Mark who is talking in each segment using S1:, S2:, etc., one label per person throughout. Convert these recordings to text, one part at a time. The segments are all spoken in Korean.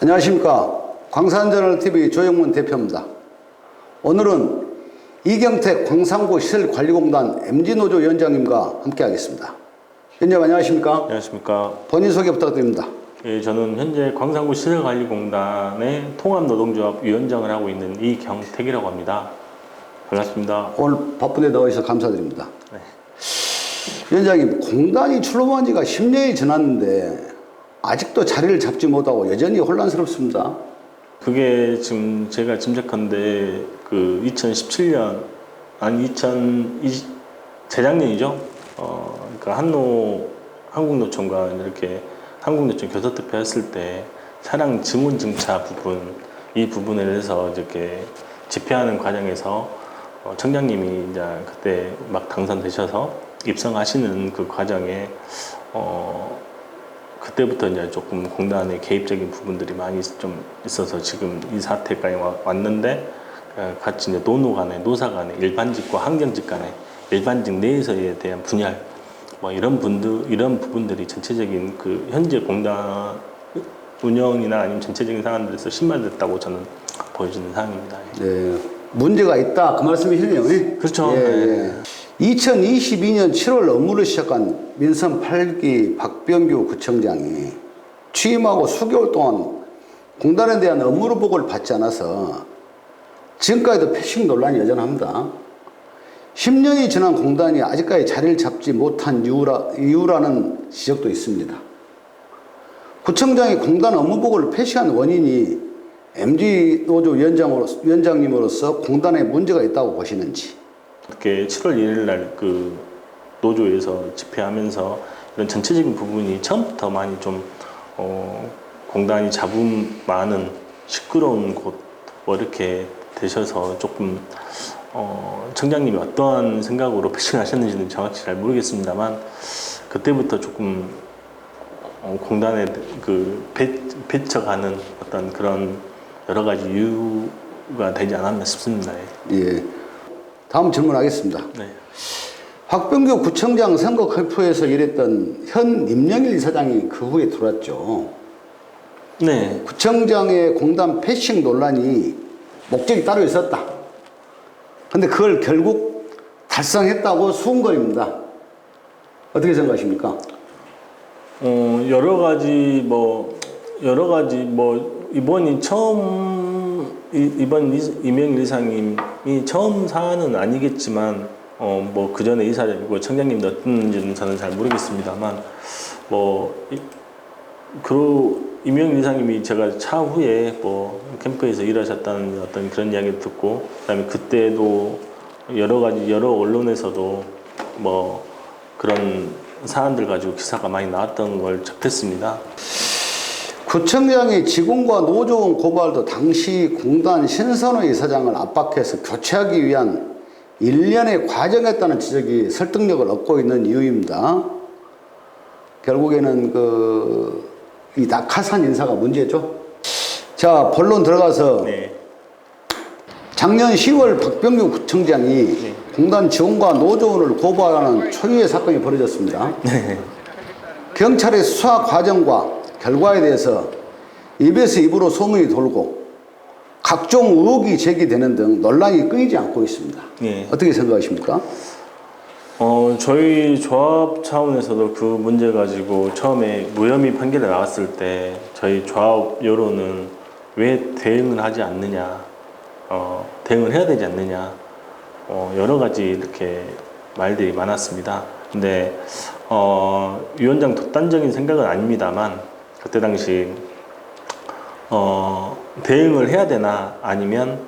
S1: 안녕하십니까. 광산저널TV 조영문 대표입니다. 오늘은 이경택 광산구 시설관리공단 MG노조 위원장님과 함께 하겠습니다. 위원장 안녕하십니까.
S2: 안녕하십니까.
S1: 본인 소개 부탁드립니다.
S2: 예, 저는 현재 광산구 시설관리공단의 통합노동조합 위원장을 하고 있는 이경택이라고 합니다. 반갑습니다.
S1: 오늘 바쁜데 나와주셔서 감사드립니다.
S2: 네.
S1: 위원장님, 공단이 출범한 지가 10년이 지났는데 아직도 자리를 잡지 못하고 여전히 혼란스럽습니다. 그게
S2: 지금 제가 짐작한데 그 2017년 재작년이죠. 그러니까 한국노총과 이렇게 한국노총 교섭투표 했을 때 차량 지문 증차 부분 이 부분에 대해서 이렇게 집회하는 과정에서 청장님이 이제 그때 막 당선되셔서 입성하시는 그 과정에 그때부터 이제 조금 공단의 개입적인 부분들이 많이 좀 있어서 지금 이 사태까지 왔는데 같이 이제 노노 간에 노사 간에 일반직과 환경직 간에 일반직 내에서에 대한 분열 뭐 이런 부분들이 전체적인 그 현재 공단 운영이나 아니면 전체적인 상황들에서 심화됐다고 저는 보여지는 상황입니다.
S1: 네, 문제가 있다 그 말씀이시네요.
S2: 그렇죠.
S1: 예,
S2: 네.
S1: 예. 2022년 7월 업무를 시작한 민선 8기 박병규 구청장이 취임하고 수개월 동안 공단에 대한 업무 보고를 받지 않아서 지금까지도 패싱 논란이 여전합니다. 10년이 지난 공단이 아직까지 자리를 잡지 못한 이유라는 지적도 있습니다. 구청장이 공단 업무 보고를 패싱한 원인이 MG노조 위원장님으로서 공단에 문제가 있다고 보시는지.
S2: 이렇게 7월 1일 날 그 노조에서 집회하면서 이런 전체적인 부분이 처음부터 많이 좀 공단이 잡음 많은 시끄러운 곳 뭐 이렇게 되셔서 조금 청장님이 어떠한 생각으로 패싱하셨는지는 정확히 잘 모르겠습니다만 그때부터 조금 공단에 그 배쳐가는 어떤 그런 여러 가지 이유가 되지 않았나 싶습니다.
S1: 예. 다음 질문하겠습니다.
S2: 네.
S1: 박병규 구청장 선거 캠프에서 일했던 현 임영일 이사장이 그 후에 들어왔죠.
S2: 네.
S1: 구청장의 공단 패싱 논란이 목적이 따로 있었다. 근데 그걸 결국 달성했다고 수군거립니다. 어떻게 생각하십니까?
S2: 여러 가지 이번 이명일 이사님이 처음 사안은 아니겠지만 뭐 그 전에 이사장이고 청장님도 어떤지는 저는 잘 모르겠습니다만 이명일 이사님이 제가 차후에 뭐 캠프에서 일하셨다는 어떤 그런 이야기를 듣고 그다음에 그때도 여러 언론에서도 뭐 그런 사안들 가지고 기사가 많이 나왔던 걸 접했습니다.
S1: 구청장이 직원과 노조원 고발도 당시 공단 신선호 이사장을 압박해서 교체하기 위한 일련의 과정이었다는 지적이 설득력을 얻고 있는 이유입니다. 결국에는 이 낙하산 인사가 문제죠. 자, 본론 들어가서
S2: 네.
S1: 작년 10월 박병규 구청장이
S2: 네.
S1: 공단 직원과 노조원을 고발하는 초유의 사건이 벌어졌습니다.
S2: 네.
S1: 경찰의 수사 과정과 결과에 대해서 입에서 입으로 소문이 돌고 각종 의혹이 제기되는 등 논란이 끊이지 않고 있습니다.
S2: 네.
S1: 어떻게 생각하십니까?
S2: 저희 조합 차원에서도 그 문제 가지고 처음에 무혐의 판결이 나왔을 때 저희 조합 여론은 왜 대응을 하지 않느냐, 대응을 해야 되지 않느냐, 여러 가지 이렇게 말들이 많았습니다. 근데 위원장 독단적인 생각은 아닙니다만 그때 당시 대응을 해야 되나 아니면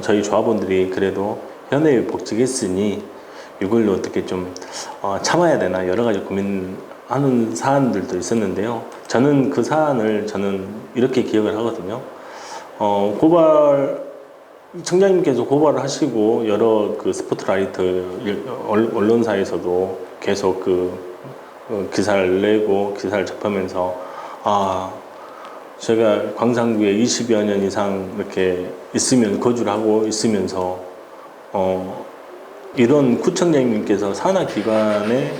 S2: 저희 조합원들이 그래도 현역에 복직했으니 이걸로 어떻게 좀 참아야 되나 여러 가지 고민하는 사안들도 있었는데요. 저는 그 사안을 이렇게 기억을 하거든요. 청장님께서 고발을 하시고 여러 그 스포트라이트 언론사에서도 계속 기사를 내고 기사를 접하면서 제가 광산구에 20여 년 이상 이렇게 거주를 하고 있으면서 이런 구청장님께서 산하기관의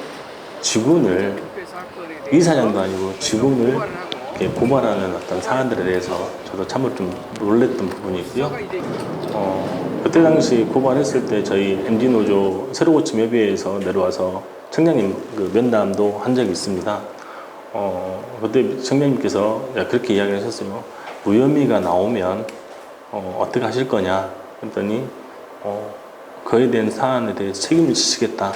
S2: 직원을 이사장도 아니고 직원을 이렇게 고발하는 어떤 사안들에 대해서 저도 참으로 좀 놀랬던 부분이 있고요. 그때 당시 고발했을 때 저희 MG노조 새로고침협의회에서 내려와서 청장님 그 면담도 한 적이 있습니다. 그때 청장님께서 그렇게 이야기하셨어요. 무혐의가 나오면 어떻게 하실 거냐 했더니 그에 대한 사안에 대해서 책임을 지시겠다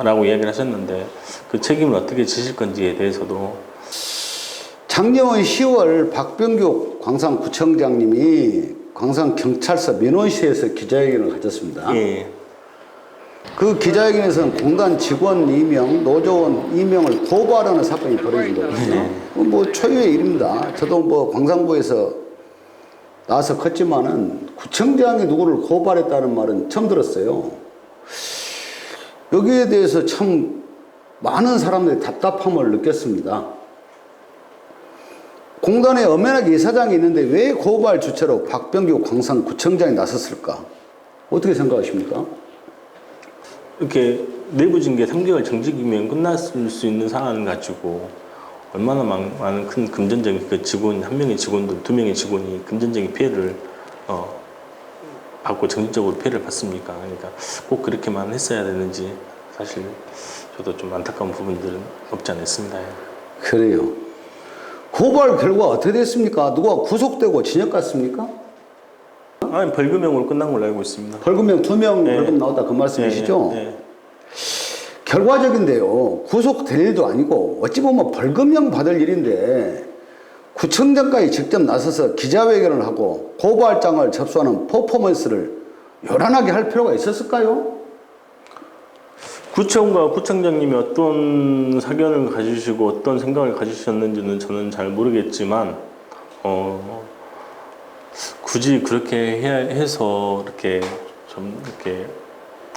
S2: 라고 이야기를 하셨는데 그 책임을 어떻게 지실 건지에 대해서도
S1: 작년 10월 박병규 광산구청장님이 광산경찰서 민원실에서 기자회견을 가졌습니다.
S2: 예.
S1: 그 기자회견에서는 공단 직원 2명, 노조원 2명을 고발하는 사건이 벌어진 거거든요. 뭐 초유의 일입니다. 저도 뭐 광산구에서 나와서 컸지만은 구청장이 누구를 고발했다는 말은 처음 들었어요. 여기에 대해서 참 많은 사람들이 답답함을 느꼈습니다. 공단에 엄연하게 이사장이 있는데 왜 고발 주체로 박병규 광산구청장이 나섰을까? 어떻게 생각하십니까?
S2: 이렇게 내부 징계 3개월 정직이면 끝났을 수 있는 상황을 가지고 얼마나 많은 큰 금전적인 그 직원 한 명의 직원들 2명의 직원이 금전적인 피해를 받고 정신적으로 피해를 받습니까? 그러니까 꼭 그렇게만 했어야 되는지 사실 저도 좀 안타까운 부분들은 없지 않아 있습니다.
S1: 그래요. 고발 결과 어떻게 됐습니까? 누가 구속되고 진역 갔습니까?
S2: 아니 벌금형으로 끝난 걸로 알고 있습니다.
S1: 벌금형 2명
S2: 네.
S1: 벌금 나왔다 그 말씀이시죠?
S2: 네.
S1: 결과적인데요. 구속될 일도 아니고 어찌 보면 벌금형 받을 일인데 구청장까지 직접 나서서 기자회견을 하고 고발장을 접수하는 퍼포먼스를 요란하게 할 필요가 있었을까요?
S2: 구청과 구청장님이 어떤 사견을 가지시고 어떤 생각을 가지셨는지는 저는 잘 모르겠지만 굳이 그렇게 해서 이렇게 좀 이렇게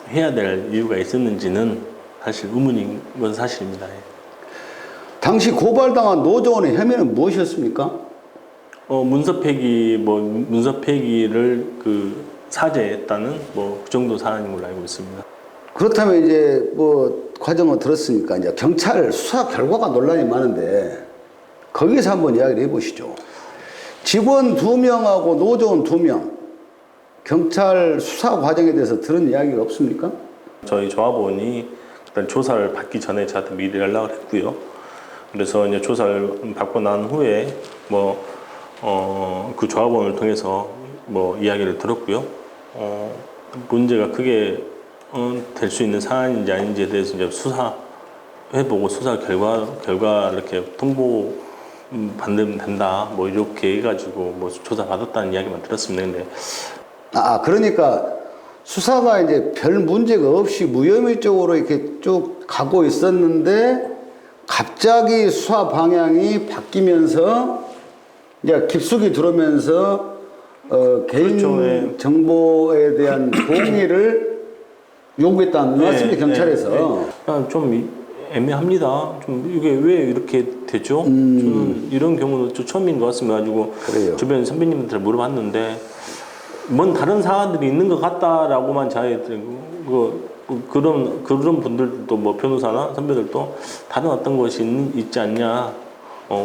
S2: 해야 될 이유가 있었는지는 사실 의문인 건 사실입니다.
S1: 당시 고발당한 노조원의 혐의는 무엇이었습니까?
S2: 문서 폐기를 그 사죄했다는 뭐 그 정도 사안인 걸로 알고 있습니다.
S1: 그렇다면 이제 뭐 과정을 들었으니까 이제 경찰 수사 결과가 논란이 많은데 거기서 한번 이야기를 해보시죠. 직원 2명하고 노조원 2명 경찰 수사 과정에 대해서 들은 이야기가 없습니까?
S2: 저희 조합원이 일단 조사를 받기 전에 저한테 미리 연락을 했고요. 그래서 이제 조사를 받고 난 후에 그 조합원을 통해서 뭐 이야기를 들었고요. 문제가 크게 될 수 있는 사안인지 아닌지에 대해서 이제 수사해보고 수사 결과 이렇게 통보 받으면 된다. 뭐 이렇게 해가지고 뭐 조사 받았다는 이야기만 들었습니다. 근데
S1: 그러니까 수사가 이제 별 문제가 없이 무혐의 쪽으로 이렇게 쭉 가고 있었는데 갑자기 수사 방향이 바뀌면서 이제 깊숙이 들어오면서 개인
S2: 그렇죠, 네.
S1: 정보에 대한 동의를 요구했다는 말씀이 경찰에서.
S2: 좀 애매합니다. 좀 이게 왜 이렇게 되죠? 저는 이런 경우는 좀 처음인 것 같습니다. 가지고
S1: 그래요.
S2: 주변 선배님들 물어봤는데 뭔 다른 사안들이 있는 것 같다라고만 그런 분들도 뭐 변호사나 선배들도 다른 어떤 것이 있지 않냐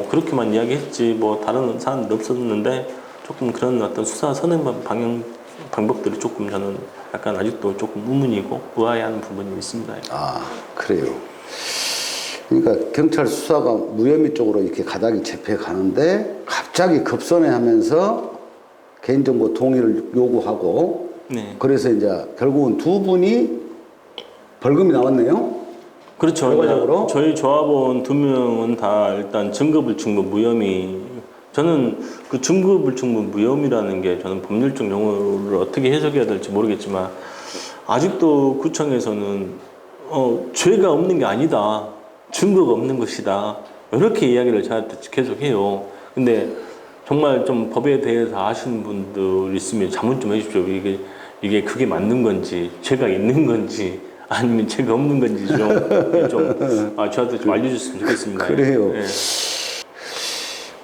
S2: 그렇게만 이야기했지 뭐 다른 사안도 없었는데 조금 그런 어떤 수사 선행 방법들이 조금 저는 약간 아직도 조금 의문이고 의아해하는 부분이 있습니다.
S1: 그래요. 그러니까 경찰 수사가 무혐의 쪽으로 이렇게 가닥이 잡혀 가는데 갑자기 급선회하면서 개인정보 동의를 요구하고
S2: 네.
S1: 그래서 이제 결국은 2분이 벌금이 나왔네요.
S2: 그렇죠.
S1: 결과적으로?
S2: 저희 조합원 2명은 다 일단 증거불충분 무혐의. 저는 그 증거불충분 무혐의라는 게 저는 법률적 용어를 어떻게 해석해야 될지 모르겠지만 아직도 구청에서는 죄가 없는 게 아니다. 증거가 없는 것이다. 이렇게 이야기를 저한테 계속 해요. 근데 정말 좀 법에 대해서 아시는 분들 있으면 자문 좀 해주십시오. 이게 그게 맞는 건지, 죄가 있는 건지, 아니면 죄가 없는 건지 저한테 좀 알려주셨으면 좋겠습니다.
S1: 그래요.
S2: 예.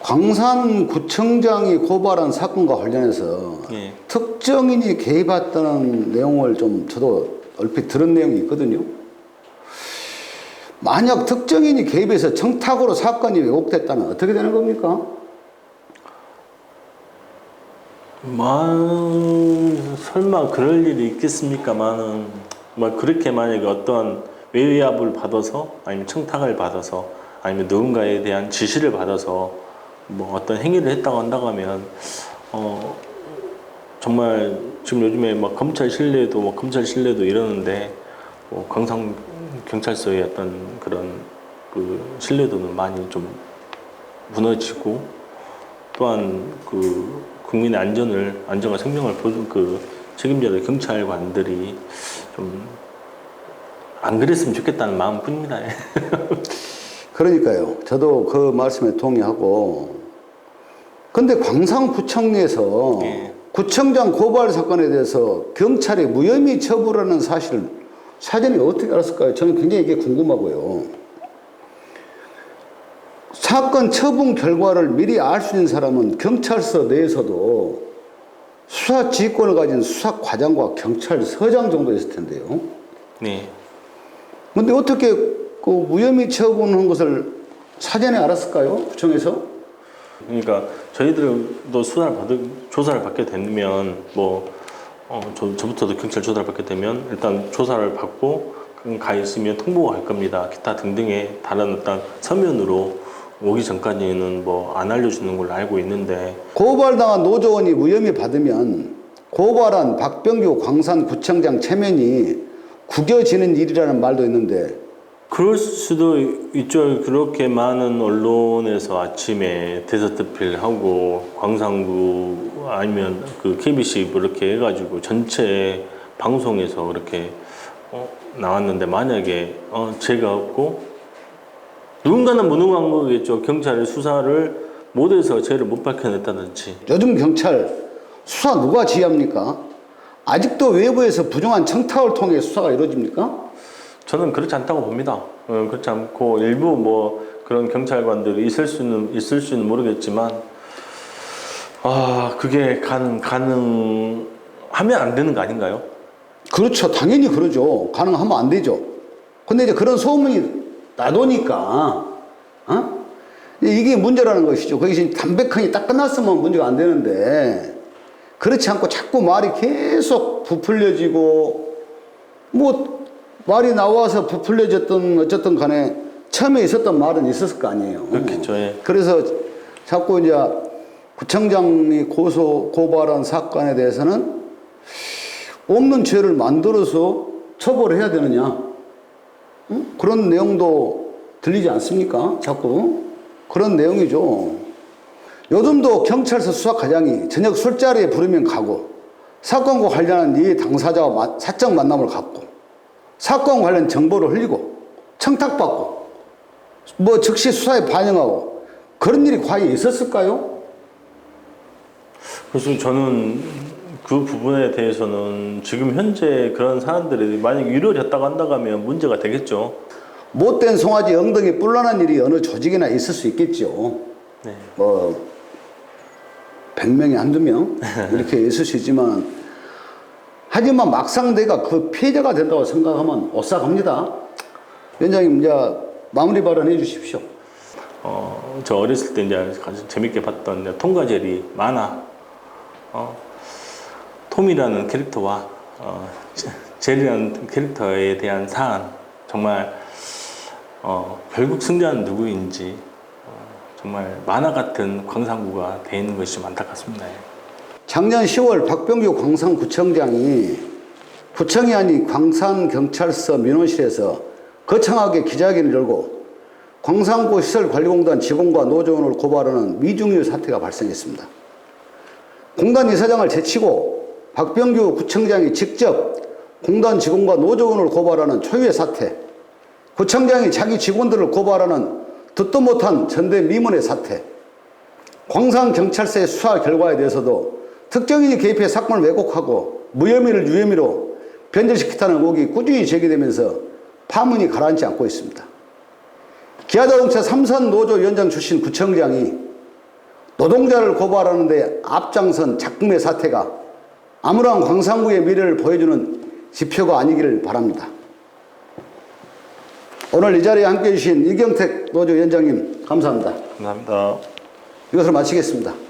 S1: 광산구청장이 고발한 사건과 관련해서
S2: 예.
S1: 특정인이 개입했다는 내용을 좀 저도 얼핏 들은 내용이 있거든요. 만약 특정인이 개입해서 청탁으로 사건이 왜곡됐다면 어떻게 되는 겁니까?
S2: 설마 그럴 일이 있겠습니까만은 뭐 그렇게 만약에 어떤 외압을 받아서 아니면 청탁을 받아서 아니면 누군가에 대한 지시를 받아서 뭐 어떤 행위를 했다고 한다고 하면 정말 지금 요즘에 막 검찰 신뢰도 이러는데 뭐 광산 경찰서의 어떤 그런 그 신뢰도는 많이 좀 무너지고 또한 그 국민의 안전과 생명을 보존 그 책임져야 경찰관들이 좀 안 그랬으면 좋겠다는 마음뿐입니다.
S1: 그러니까요. 저도 그 말씀에 동의하고. 근데 광산구청에서
S2: 예.
S1: 구청장 고발 사건에 대해서 경찰이 무혐의 처분하는 사실을 사전에 어떻게 알았을까요? 저는 굉장히 이게 궁금하고요. 사건 처분 결과를 미리 알 수 있는 사람은 경찰서 내에서도 수사 지휘권을 가진 수사과장과 경찰서장 정도 있을 텐데요.
S2: 네.
S1: 근데 어떻게 그 무혐의 처분한 것을 사전에 알았을까요? 구청에서?
S2: 그러니까 저희들도 조사를 받게 되면 저부터도 경찰 조사를 받게 되면 일단 조사를 받고 가 있으면 통보가 갈 겁니다. 기타 등등의 다른 어떤 서면으로 오기 전까지는 뭐 안 알려주는 걸로 알고 있는데
S1: 고발당한 노조원이 무혐의 받으면 고발한 박병규 광산구청장 체면이 구겨지는 일이라는 말도 있는데
S2: 그럴 수도 있죠. 그렇게 많은 언론에서 아침에 대서특필하고 광산구 아니면 그 KBC 뭐 이렇게 해가지고 전체 방송에서 그렇게 나왔는데 만약에 제가 없고 누군가는 무능한 거겠죠. 경찰의 수사를 못해서 죄를 못 밝혀냈다든지.
S1: 요즘 경찰 수사 누가 지휘합니까? 아직도 외부에서 부정한 청탁을 통해 수사가 이루어집니까?
S2: 저는 그렇지 않다고 봅니다. 그렇지 않고 일부 뭐 그런 경찰관들이 있을 수는 모르겠지만 그게 가능하면 안 되는 거 아닌가요?
S1: 그렇죠. 당연히 그러죠. 가능하면 안 되죠. 근데 이제 그런 소문이 나도니까, 이게 문제라는 것이죠. 거기 담백하게 딱 끝났으면 문제가 안 되는데, 그렇지 않고 자꾸 말이 계속 부풀려지고, 뭐, 말이 나와서 부풀려졌던, 어쨌든 간에 처음에 있었던 말은 있었을 거 아니에요.
S2: 그렇겠죠. 예.
S1: 그래서 자꾸 이제 구청장이 고발한 사건에 대해서는 없는 죄를 만들어서 처벌을 해야 되느냐. 그런 내용도 들리지 않습니까? 자꾸. 그런 내용이죠. 요즘도 경찰서 수사과장이 저녁 술자리에 부르면 가고, 사건과 관련한 이해 당사자와 사적 만남을 갖고, 사건 관련 정보를 흘리고, 청탁받고, 뭐 즉시 수사에 반영하고, 그런 일이 과연 있었을까요?
S2: 그래서 저는 그 부분에 대해서는 지금 현재 그런 사안들이 만약 이루어졌다고 한다고 하면 문제가 되겠죠.
S1: 못된 송아지 엉덩이 뿔난한 일이 어느 조직이나 있을 수 있겠죠.
S2: 네.
S1: 뭐 100명에 한두 명 이렇게 있을 수 있지만, 하지만 막상 내가 그 피해자가 된다고 생각하면 오싹합니다. 위원장님 이제 마무리 발언해 주십시오.
S2: 저 어렸을 때 이제 아주 재밌게 봤던 이제 통과제리 만화, 톰이라는 캐릭터와 제리라는 캐릭터에 대한 사안, 정말 결국 승자는 누구인지 정말 만화 같은 광산구가 돼 있는 것이 좀 안타깝습니다.
S1: 작년 10월 박병규 광산구청장이 구청이 아닌 광산경찰서 민원실에서 거창하게 기자회견을 열고 광산구 시설관리공단 직원과 노조원을 고발하는 미중유 사태가 발생했습니다. 공단 이사장을 제치고 박병규 구청장이 직접 공단 직원과 노조원을 고발하는 초유의 사태, 구청장이 자기 직원들을 고발하는 듣도 못한 전대미문의 사태, 광산경찰서의 수사 결과에 대해서도 특정인이 개입해 사건을 왜곡하고 무혐의를 유혐의로 변절시켰다는 의혹이 꾸준히 제기되면서 파문이 가라앉지 않고 있습니다. 기아자동차 삼선 노조위원장 출신 구청장이 노동자를 고발하는데 앞장선 작금의 사태가 암울한 광산구의 미래를 보여주는 지표가 아니기를 바랍니다. 오늘 이 자리에 함께해 주신 이경택 노조 위원장님 감사합니다.
S2: 감사합니다.
S1: 이것으로 마치겠습니다.